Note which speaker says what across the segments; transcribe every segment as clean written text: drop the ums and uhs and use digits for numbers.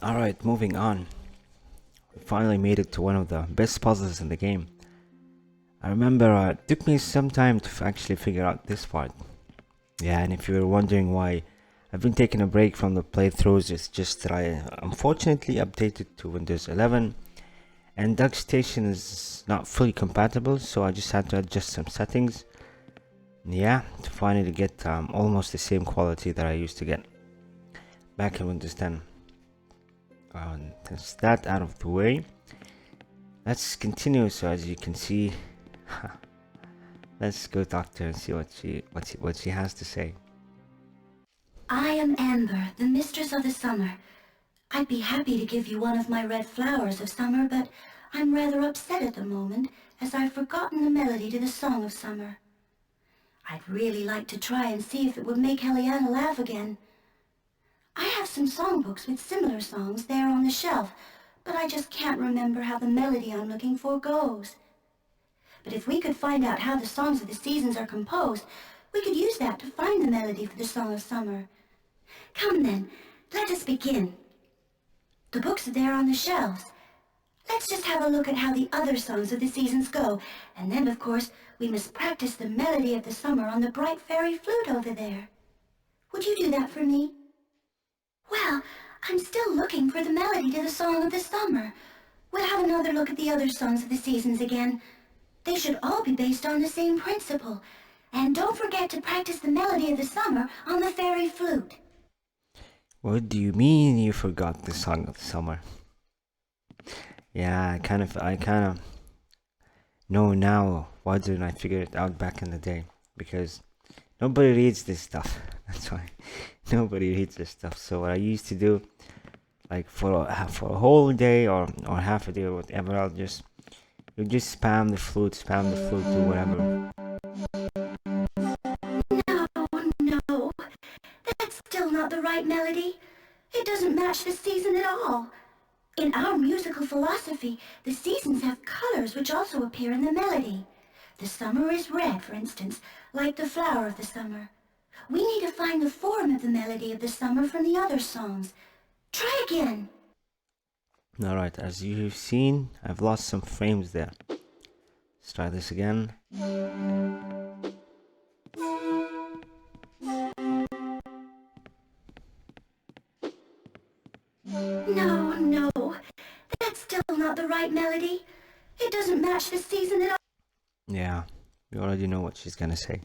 Speaker 1: Alright, moving on. We finally made it to one of the best puzzles in the game. I remember it took me some time to actually figure out this part. Yeah, and if you're wondering why I've been taking a break from the playthroughs, it's just that I unfortunately updated to Windows 11 and DuckStation is not fully compatible, so I just had to adjust some settings. Yeah, to finally get almost the same quality that I used to get back in Windows 10. That's that out of the way. Let's continue. So as you can see, let's go talk to her and see what she has to say.
Speaker 2: I am Amber, the mistress of the summer. I'd be happy to give you one of my red flowers of summer, but I'm rather upset at the moment, as I've forgotten the melody to the song of summer. I'd really like to try and see if it would make Helliana laugh again. I have some songbooks with similar songs there on the shelf, but I just can't remember how the melody I'm looking for goes. But if we could find out how the songs of the seasons are composed, we could use that to find the melody for the song of summer. Come then, let us begin. The books are there on the shelves. Let's just have a look at how the other songs of the seasons go, and then, of course, we must practice the melody of the summer on the bright fairy flute over there. Would you do that for me? Well, I'm still looking for the melody to the song of the summer. We'll have another look at the other songs of the seasons again. They should all be based on the same principle. And don't forget to practice the melody of the summer on the fairy flute.
Speaker 1: What do you mean you forgot the song of the summer? Yeah, I kind of know now. Why didn't I figure it out back in the day? Because nobody reads this stuff. That's why nobody reads this stuff. So what I used to do, like for a whole day or half a day or whatever, you just spam the flute, do whatever.
Speaker 2: No, that's still not the right melody. It doesn't match the season at all. In our musical philosophy, the seasons have colors which also appear in the melody. The summer is red, for instance, like the flower of the summer. We need to find the form of the melody of the summer from the other songs. Try again.
Speaker 1: Alright, as you've seen, I've lost some frames there. Let's try this again.
Speaker 2: No, that's still not the right melody. It doesn't match the season at all.
Speaker 1: Yeah, you already know what she's gonna say.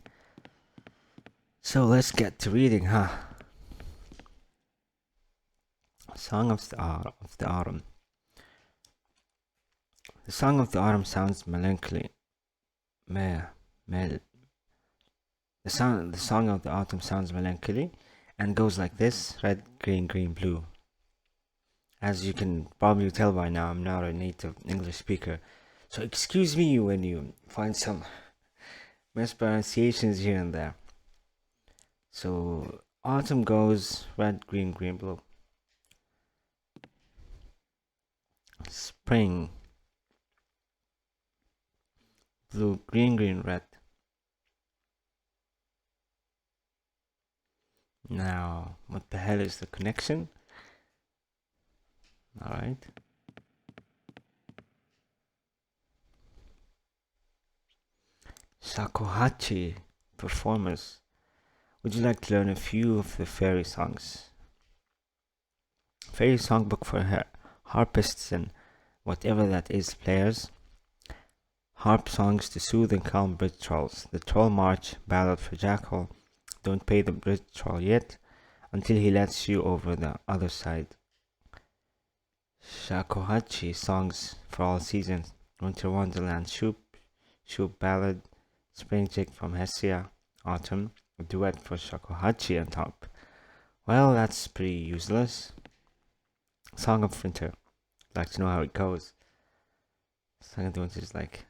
Speaker 1: So let's get to reading, huh? Song of the Autumn. The Song of the Autumn sounds melancholy. The song of the autumn sounds melancholy and goes like this: red, green, green, blue. As you can probably tell by now, I'm not a native English speaker, so excuse me when you find some mispronunciations here and there. So autumn goes red, green, green, blue. Spring, blue, green, green, red. Now, what the hell is the connection? Alright. Shakuhachi performers. Would you like to learn a few of the fairy songs? Fairy songbook for harpists and whatever that is players. Harp songs to soothe and calm bridge trolls. The Troll March, Ballad for Jackal. Don't pay the bridge troll yet until he lets you over the other side. Shakuhachi songs for all seasons. Winter Wonderland, Shoop Ballad, Spring Chick from Hessia, Autumn, a duet for Shakuhachi on top. Well, that's pretty useless. Song of Winter. I'd like to know how it goes. Song of the Winter is like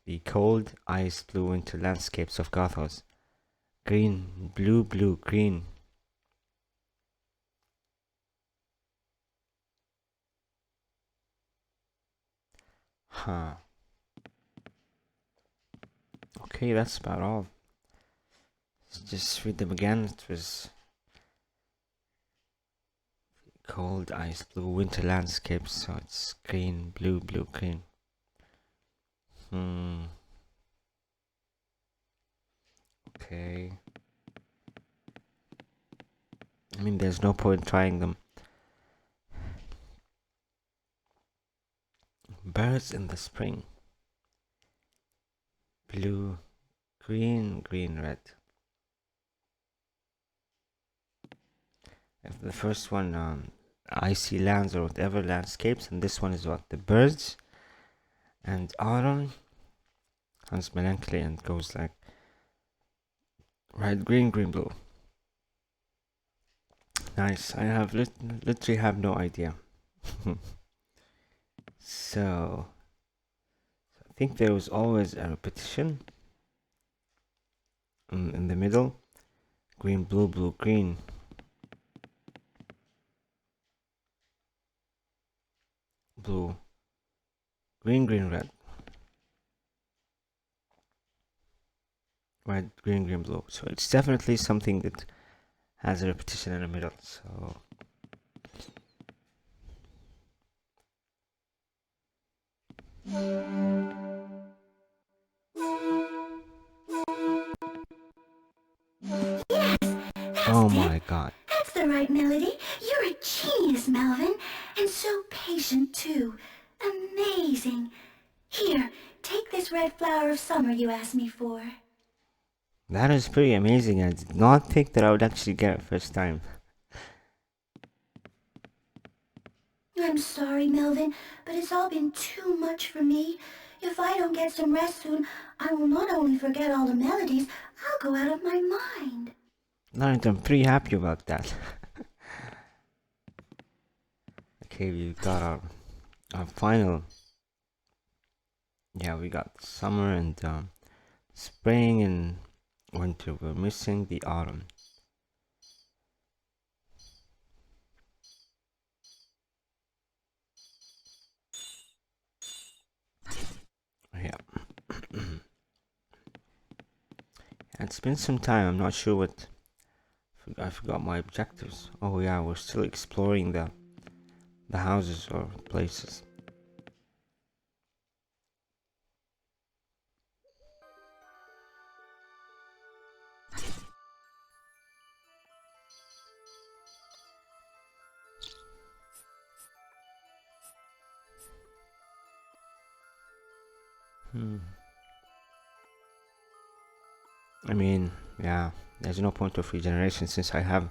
Speaker 1: the cold, ice blue winter landscapes of Gothos. Green, blue, blue, green. Huh. Okay, that's about all. Let's just read them again. It was Cold ice blue winter landscape, so it's green, blue, blue, green. Okay. I mean, there's no point trying them. Birds in the spring. Blue, green, green, red. If the first one, icy lands or whatever landscapes, and this one is what? The birds. And autumn has melancholy and goes like red, green, green, blue. Nice. I have literally have no idea. So I think there was always a repetition in the middle. Green, blue, blue, green. Blue, green, green, red. Red, green, green, blue. So it's definitely something that has a repetition in the middle. So oh my god.
Speaker 2: That's the right melody. You're a genius, Melvin. And so patient, too. Amazing. Here, take this red flower of summer you asked me for.
Speaker 1: That is pretty amazing. I did not think that I would actually get it first time.
Speaker 2: I'm sorry, Melvin, but it's all been too much for me. If I don't get some rest soon, I will not only forget all the melodies, I'll go out of my mind.
Speaker 1: Alright, I'm pretty happy about that. Okay, we've got our final. Yeah, we got summer and spring and winter. We're missing the autumn. Yeah. It's been some time. I'm not sure what. I forgot my objectives. Oh yeah, we're still exploring the houses or places. I mean, yeah, there's no point of regeneration since I have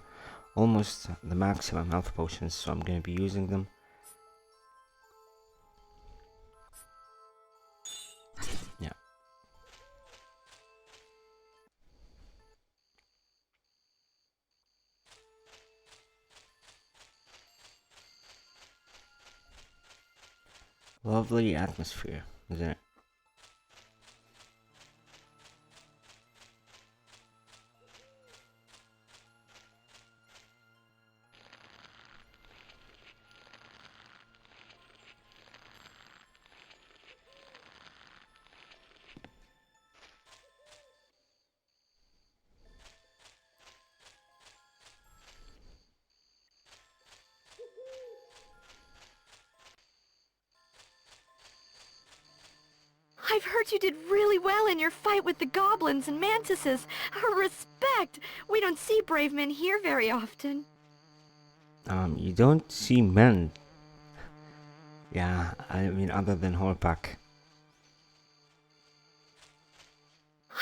Speaker 1: almost the maximum health potions, so I'm gonna be using them. Yeah. Lovely atmosphere, isn't it?
Speaker 3: I've heard you did really well in your fight with the goblins and mantises. Respect! We don't see brave men here very often.
Speaker 1: You don't see men. Yeah, I mean, other than Horpak.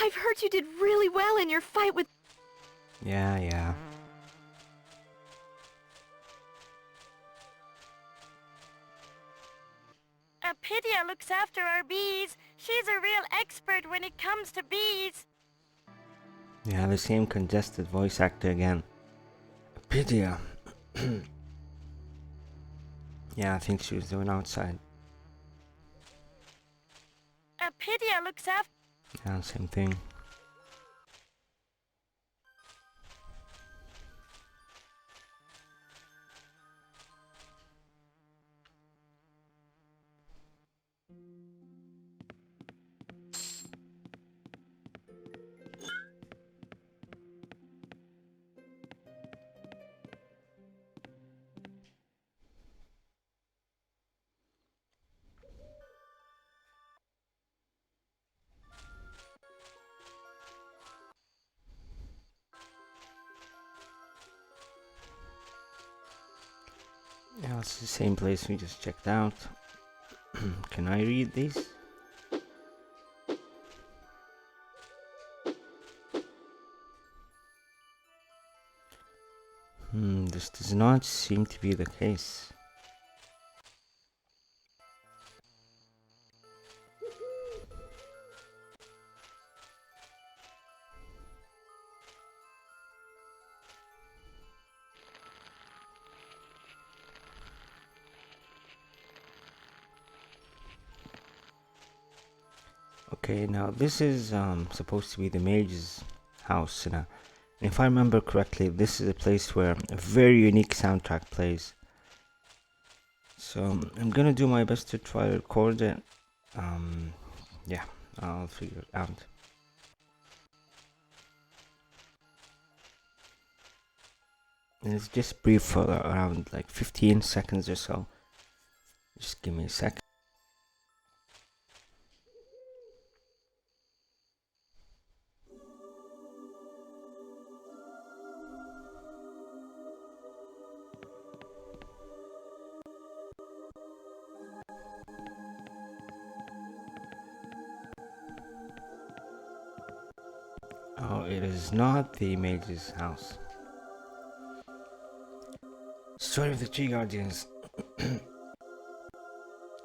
Speaker 3: I've heard you did really well in your fight with...
Speaker 1: Yeah.
Speaker 3: Apidia looks after our bees. She's a real expert when it comes to bees.
Speaker 1: Yeah, the same congested voice actor again. Apidia. Yeah, I think she was doing outside.
Speaker 3: Apidia looks after...
Speaker 1: Yeah, same thing. Yeah, it's the same place we just checked out. Can I read these? This does not seem to be the case. Okay, now this is supposed to be the mage's house, and if I remember correctly, this is a place where a very unique soundtrack plays. So I'm gonna do my best to try to record it. Yeah, I'll figure it out. And it's just brief for around like 15 seconds or so. Just give me a second. Oh, it is not the mage's house. Story of the Tree Guardians. I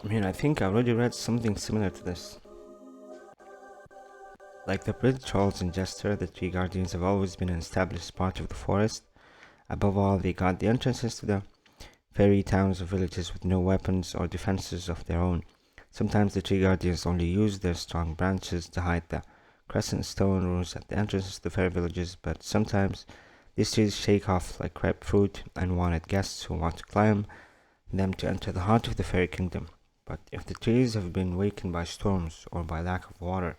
Speaker 1: mean, I think I already read something similar to this. Like the Prince Charles and Jester, the Tree Guardians have always been an established part of the forest. Above all, they guard the entrances to the fairy towns or villages with no weapons or defenses of their own. Sometimes the Tree Guardians only use their strong branches to hide the crescent stone ruins at the entrances to the fairy villages, but sometimes these trees shake off like ripe fruit and wanted guests who want to climb them to enter the heart of the fairy kingdom. But if the trees have been weakened by storms or by lack of water,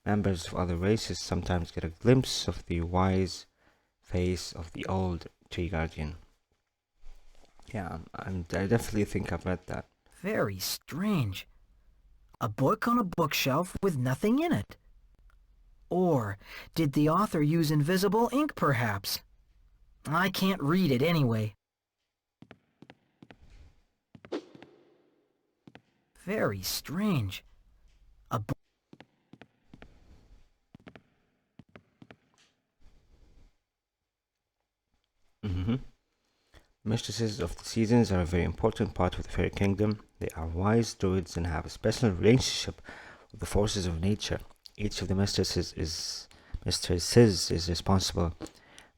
Speaker 1: members of other races sometimes get a glimpse of the wise face of the old Tree Guardian. Yeah, I definitely think I've read that.
Speaker 4: Very strange. A book on a bookshelf with nothing in it. Or did the author use invisible ink, perhaps? I can't read it anyway. Very strange. A book.
Speaker 1: Mistresses of the seasons are a very important part of the fairy kingdom. They are wise druids and have a special relationship with the forces of nature. Each of the mistresses is responsible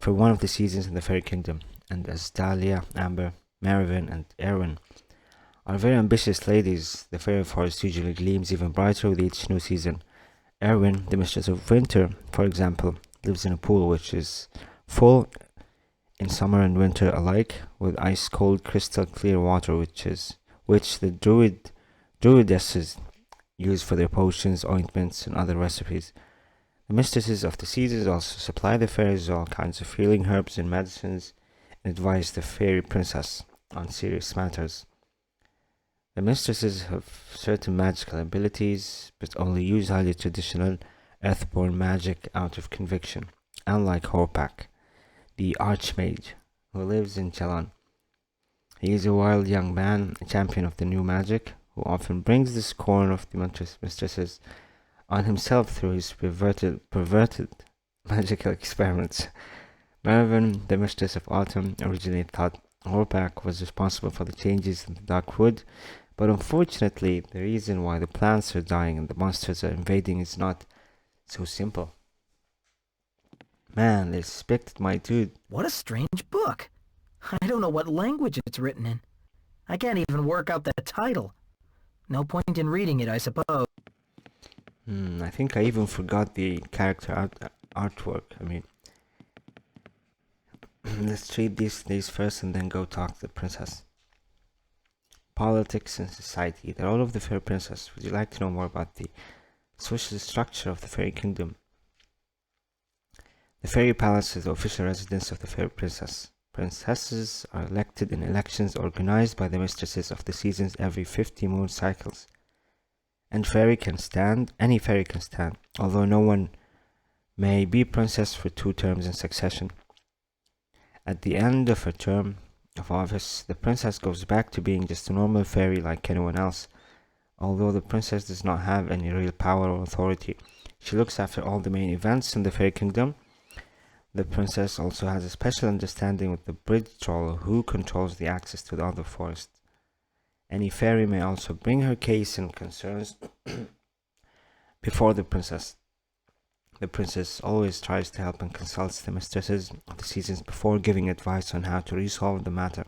Speaker 1: for one of the seasons in the fairy kingdom, and as Dahlia, Amber, Merivin, and Erwin are very ambitious ladies, the fairy forest usually gleams even brighter with each new season. Erwin, the mistress of winter, for example, lives in a pool which is full in summer and winter alike, with ice cold crystal clear water which the druidesses use for their potions, ointments, and other recipes. The mistresses of the seasons also supply the fairies with all kinds of healing herbs and medicines, and advise the fairy princess on serious matters. The mistresses have certain magical abilities, but only use highly traditional earthborn magic out of conviction, unlike Horpak, the Archmage, who lives in Jelon. He is a wild young man, a champion of the new magic, who often brings the scorn of the mistresses on himself through his perverted magical experiments. Mervyn, the mistress of autumn, originally thought Horpak was responsible for the changes in the Dark Wood, but unfortunately, the reason why the plants are dying and the monsters are invading is not so simple. Man, they suspected my dude.
Speaker 4: What a strange book. I don't know what language it's written in. I can't even work out the title. No point in reading it, I suppose.
Speaker 1: I think I even forgot the character artwork. I mean, let's read these first and then go talk to the princess. Politics and society. They're all of the fairy princess. Would you like to know more about the social structure of the fairy kingdom? The fairy palace is the official residence of the fairy princess. Princesses are elected in elections organized by the mistresses of the seasons every 50 moon cycles. And any fairy can stand, although no one may be princess for 2 terms in succession. At the end of her term, of office, the princess goes back to being just a normal fairy like anyone else. Although the princess does not have any real power or authority, she looks after all the main events in the fairy kingdom. The princess also has a special understanding with the bridge troll who controls the access to the other forest. Any fairy may also bring her case and concerns before the princess. The princess always tries to help and consults the mistresses of the seasons before giving advice on how to resolve the matter.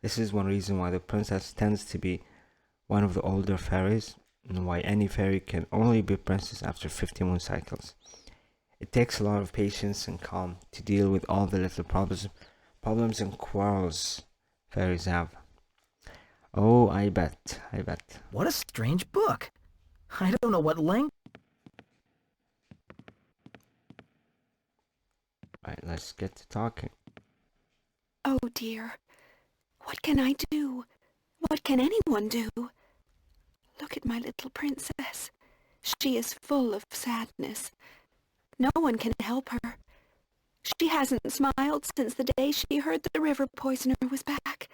Speaker 1: This is one reason why the princess tends to be one of the older fairies, and why any fairy can only be princess after 50 moon cycles. It takes a lot of patience and calm to deal with all the little problems and quarrels fairies have. Oh, I bet.
Speaker 4: What a strange book. I don't know what language.
Speaker 1: Right, let's get to talking.
Speaker 3: Oh dear. What can I do? What can anyone do? Look at my little princess. She is full of sadness. No one can help her. She hasn't smiled since the day she heard the river poisoner was back.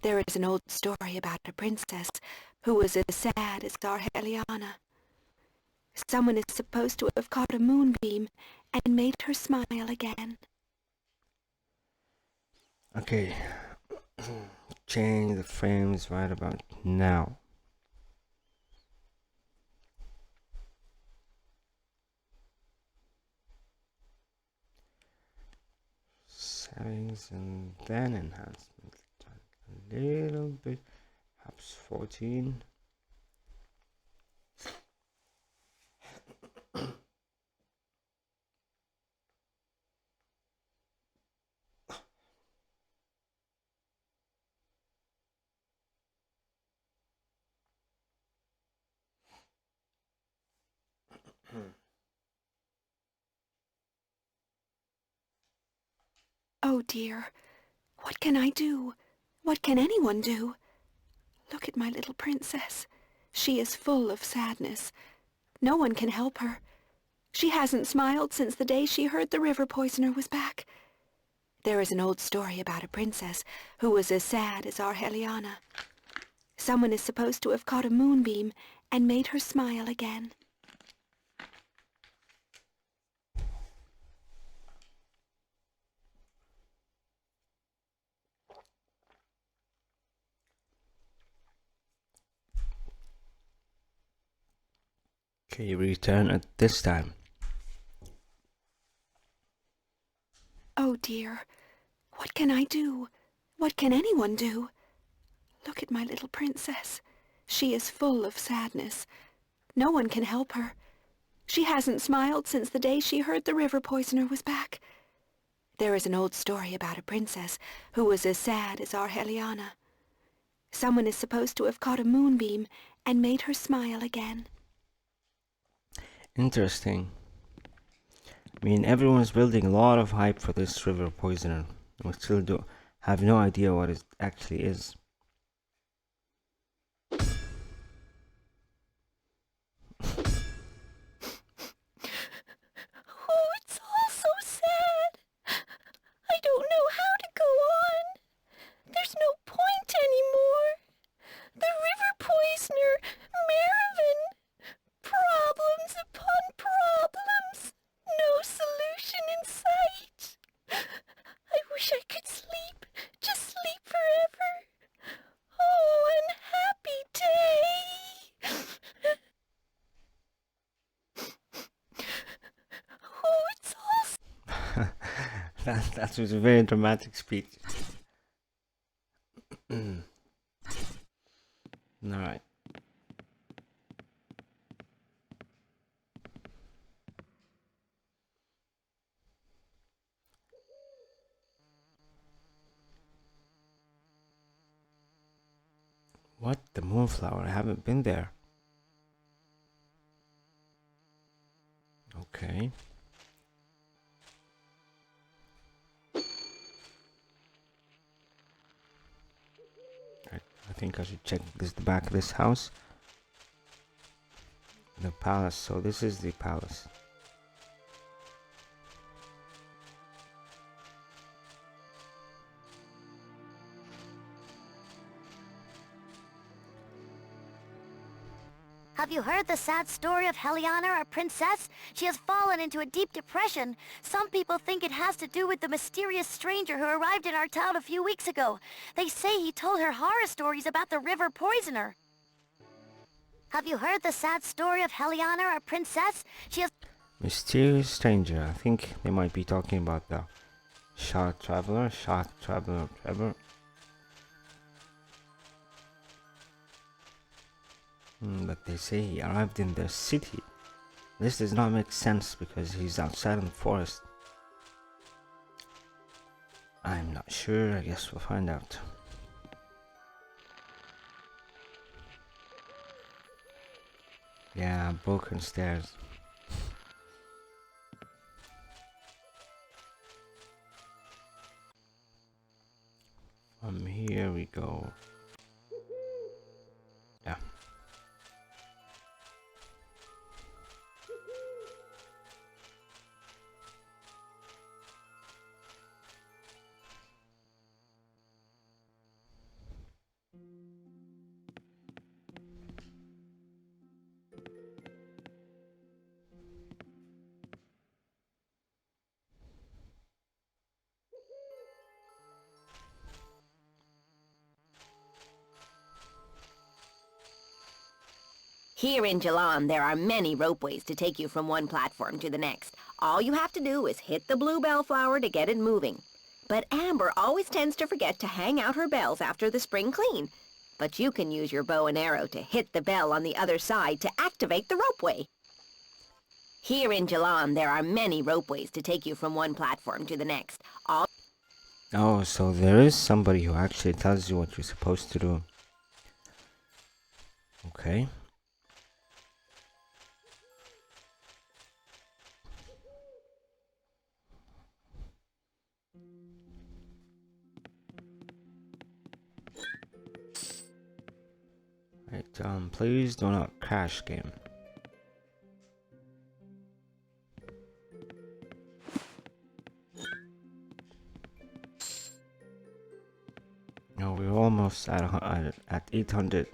Speaker 3: There is an old story about a princess who was as sad as our Heliana. Someone is supposed to have caught a moonbeam and made her smile again.
Speaker 1: Okay, change the frames right about now. Settings and then enhancement. A little bit, perhaps 14.
Speaker 3: Oh dear. What can I do? What can anyone do? Look at my little princess. She is full of sadness. No one can help her. She hasn't smiled since the day she heard the river poisoner was back. There is an old story about a princess who was as sad as our Heliana. Someone is supposed to have caught a moonbeam and made her smile again.
Speaker 1: Okay, return at this time.
Speaker 3: Oh dear. What can I do? What can anyone do? Look at my little princess. She is full of sadness. No one can help her. She hasn't smiled since the day she heard the river poisoner was back. There is an old story about a princess who was as sad as our Heliana. Someone is supposed to have caught a moonbeam and made her smile again.
Speaker 1: Interesting. I mean, everyone's building a lot of hype for this river poisoner. We still have no idea what it actually is.
Speaker 3: Oh, it's all so sad. I don't know how to go on. There's no point anymore. The river poisoner, Mervyn. Problems upon problems. No solution in sight. I wish I could sleep. Just sleep forever. Oh, unhappy day. Oh, it's all
Speaker 1: That was a very dramatic speech. Alright. What? The moonflower? I haven't been there. Okay. I think I should check the back of this house. The palace. So this is the palace.
Speaker 5: Have you heard the sad story of Heliana, our princess? She has fallen into a deep depression. Some people think it has to do with the mysterious stranger who arrived in our town a few weeks ago. They say he told her horror stories about the river poisoner. Have you heard the sad story of Heliana, our princess? She has...
Speaker 1: Mysterious stranger. I think they might be talking about the Shark Traveler. But they say he arrived in their city. This does not make sense because he's outside in the forest. I'm not sure. I guess we'll find out. Yeah, broken stairs. From here we go. Yeah.
Speaker 6: Here in Jelon, there are many ropeways to take you from one platform to the next. All you have to do is hit the blue bellflower to get it moving. But Amber always tends to forget to hang out her bells after the spring clean. But you can use your bow and arrow to hit the bell on the other side to activate the ropeway. Here in Jelon, there are many ropeways to take you from one platform to the next.
Speaker 1: Oh, so there is somebody who actually tells you what you're supposed to do. Okay. Right, please do not crash, game. No, we're almost at 800.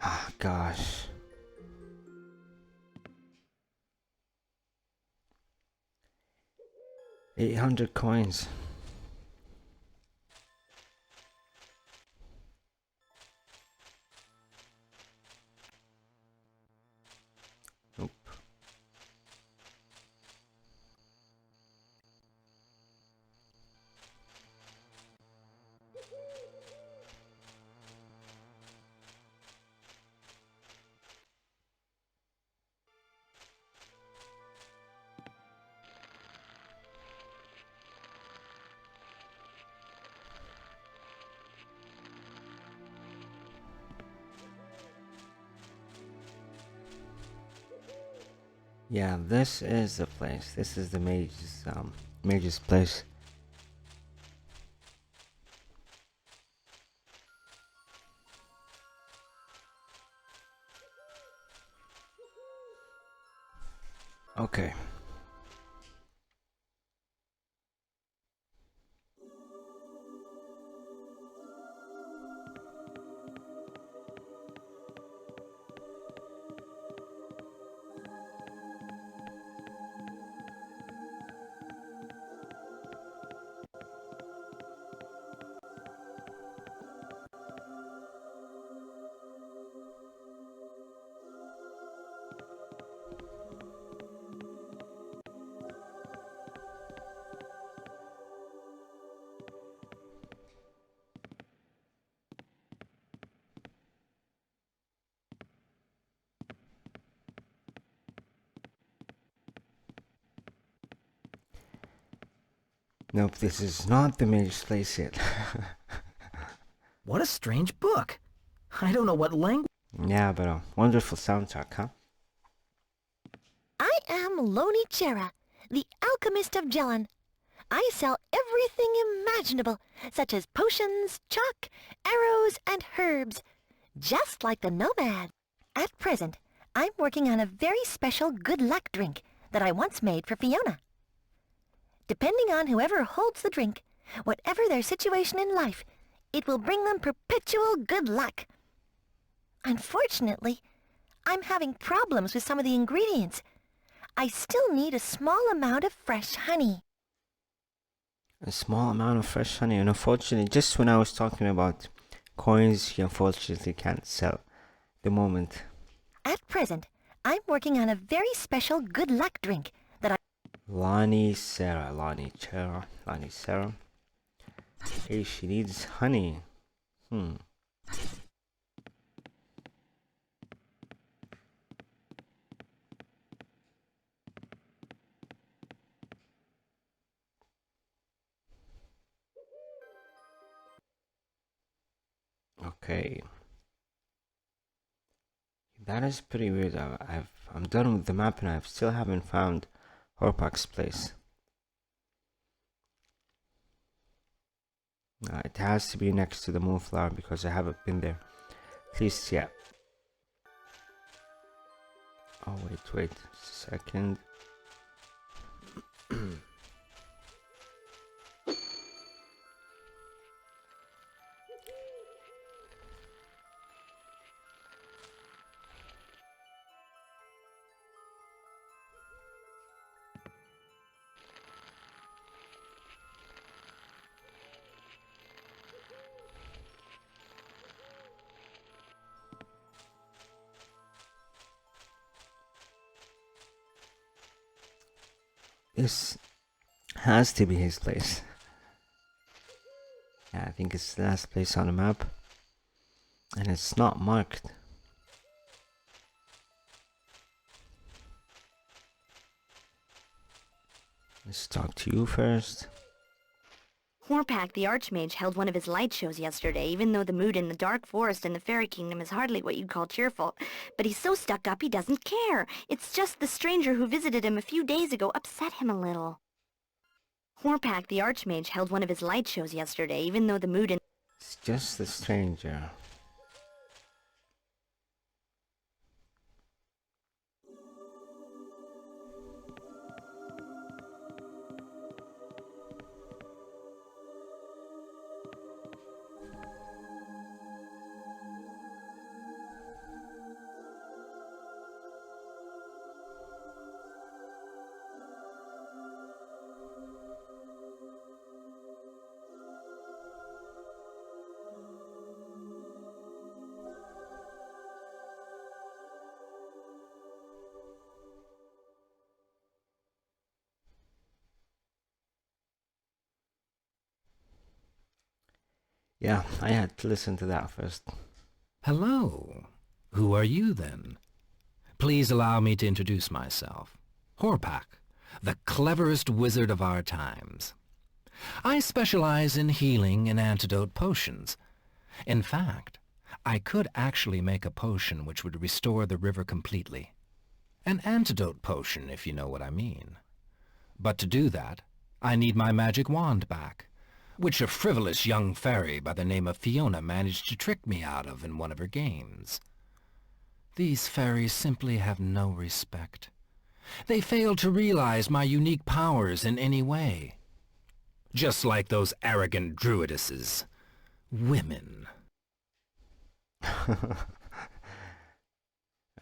Speaker 1: Ah, gosh. 800 coins. Nope. Yeah, this is the place. This is the mage's place. Okay. Nope, this is not the mage's place yet.
Speaker 4: What a strange book. I don't know what language...
Speaker 1: Yeah, but a wonderful soundtrack, huh?
Speaker 5: I am Loni Chera, the alchemist of Jelon. I sell everything imaginable, such as potions, chalk, arrows, and herbs, just like the nomad. At present, I'm working on a very special good luck drink that I once made for Fiona. Depending on whoever holds the drink, whatever their situation in life, it will bring them perpetual good luck. Unfortunately, I'm having problems with some of the ingredients. I still need a small amount of fresh honey.
Speaker 1: A small amount of fresh honey, and unfortunately, just when I was talking about coins, you unfortunately can't sell at the moment.
Speaker 5: At present, I'm working on a very special good luck drink that I...
Speaker 1: Lonnie Sarah. Hey, she needs honey. Okay. That is pretty weird. I'm done with the map and I still haven't found Horpak's place. It has to be next to the moonflower because I haven't been there. At least yet. Oh wait a second. This has to be his place. Yeah, I think it's the last place on the map. And it's not marked. Let's talk to you first.
Speaker 7: Horpak the Archmage held one of his light shows yesterday, even though the mood in the Dark Forest and the Fairy Kingdom is hardly what you'd call cheerful. But he's so stuck up he doesn't care. It's just the stranger who visited him a few days ago upset him a little. Horpak the Archmage held one of his light shows yesterday, even though the mood in...
Speaker 1: It's just the stranger. Yeah, I had to listen to that first.
Speaker 8: Hello. Who are you, then? Please allow me to introduce myself. Horpak, the cleverest wizard of our times. I specialize in healing and antidote potions. In fact, I could actually make a potion which would restore the river completely. An antidote potion, if you know what I mean. But to do that, I need my magic wand back, which a frivolous young fairy by the name of Fiona managed to trick me out of in one of her games. These fairies simply have no respect. They fail to realize my unique powers in any way. Just like those arrogant druidesses. Women.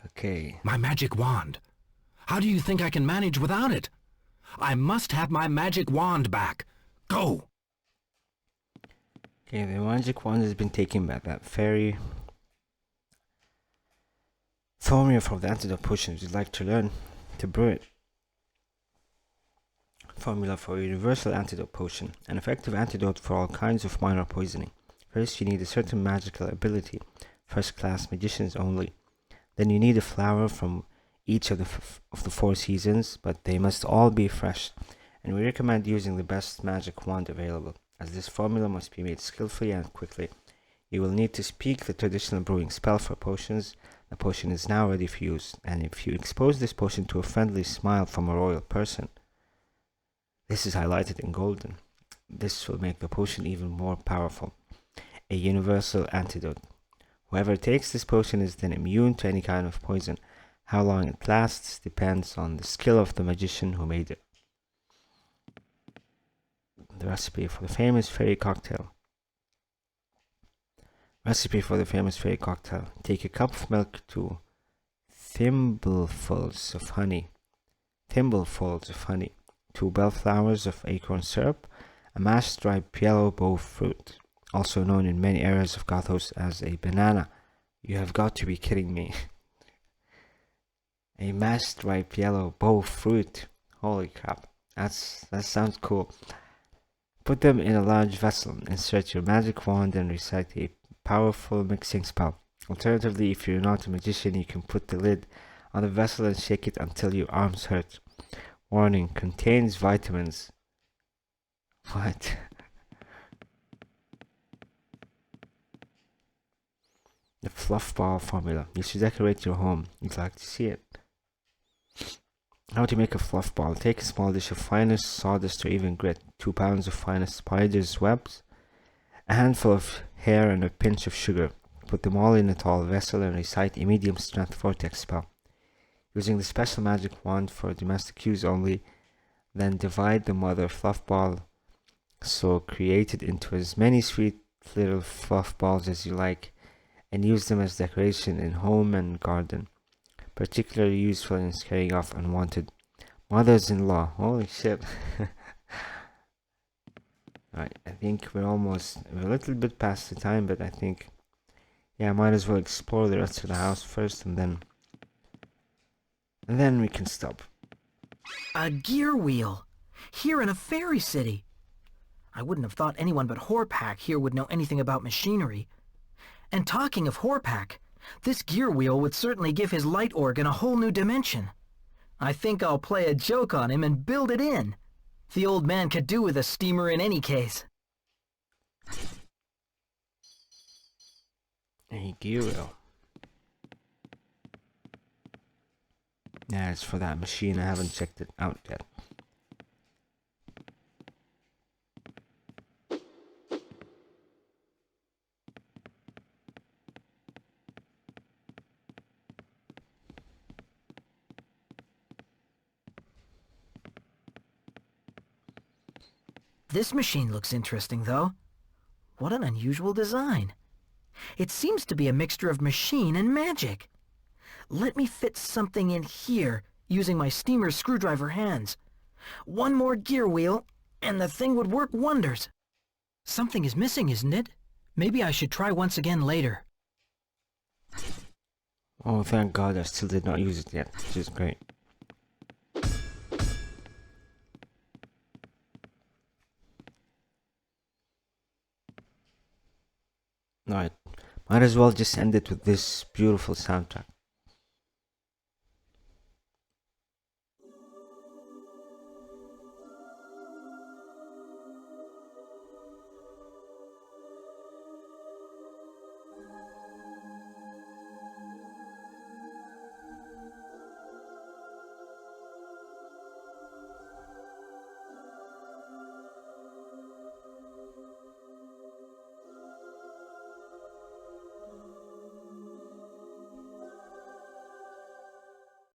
Speaker 1: Okay.
Speaker 8: My magic wand. How do you think I can manage without it? I must have my magic wand back. Go!
Speaker 1: Okay, the magic wand has been taken by that fairy. Formula for the antidote potion. Would you like to learn to brew it? Formula for a universal antidote potion. An effective antidote for all kinds of minor poisoning. First, you need a certain magical ability. First class magicians only. Then you need a flower from each of the 4 seasons, but they must all be fresh. And we recommend using the best magic wand available, as this formula must be made skillfully and quickly. You will need to speak the traditional brewing spell for potions. The potion is now ready for use, and if you expose this potion to a friendly smile from a royal person, this is highlighted in golden. This will make the potion even more powerful. A universal antidote. Whoever takes this potion is then immune to any kind of poison. How long it lasts depends on the skill of the magician who made it. The recipe for the famous fairy cocktail. Recipe for the famous fairy cocktail. Take a cup of milk to thimblefuls of honey, 2 bellflowers of acorn syrup, a mashed ripe yellow bow fruit, also known in many areas of Gothos as a banana. You have got to be kidding me. A mashed ripe yellow bow fruit. Holy crap. That sounds cool. Put them in a large vessel. Insert your magic wand and recite a powerful mixing spell. Alternatively, if you're not a magician, you can put the lid on the vessel and shake it until your arms hurt. Warning, contains vitamins. What? The fluff ball formula. You should decorate your home. You'd like to see it. How to make a fluff ball. Take a small dish of finest sawdust or even grit, 2 pounds of finest spider's webs, a handful of hair and a pinch of sugar. Put them all in a tall vessel and recite a medium strength vortex spell. Using the special magic wand for domestic use only, then divide the mother fluff ball so created into as many sweet little fluff balls as you like, and use them as decoration in home and garden. Particularly useful in scaring off unwanted mothers-in-law. Holy shit. Alright, I think we're a little bit past the time, but I think, yeah, I might as well explore the rest of the house first, and then we can stop.
Speaker 4: A gear wheel! Here in a fairy city! I wouldn't have thought anyone but Horpak here would know anything about machinery. And talking of Horpak, this gear wheel would certainly give his light organ a whole new dimension. I think I'll play a joke on him and build it in. The old man could do with a steamer in any case.
Speaker 1: A gear wheel. Yeah, it's for that machine. I haven't checked it out yet.
Speaker 4: This machine looks interesting, though. What an unusual design. It seems to be a mixture of machine and magic. Let me fit something in here using my steamer's screwdriver hands. One more gear wheel, and the thing would work wonders. Something is missing, isn't it? Maybe I should try once again later.
Speaker 1: Oh, thank God I still did not use it yet, which is great. Alright, might as well just end it with this beautiful soundtrack.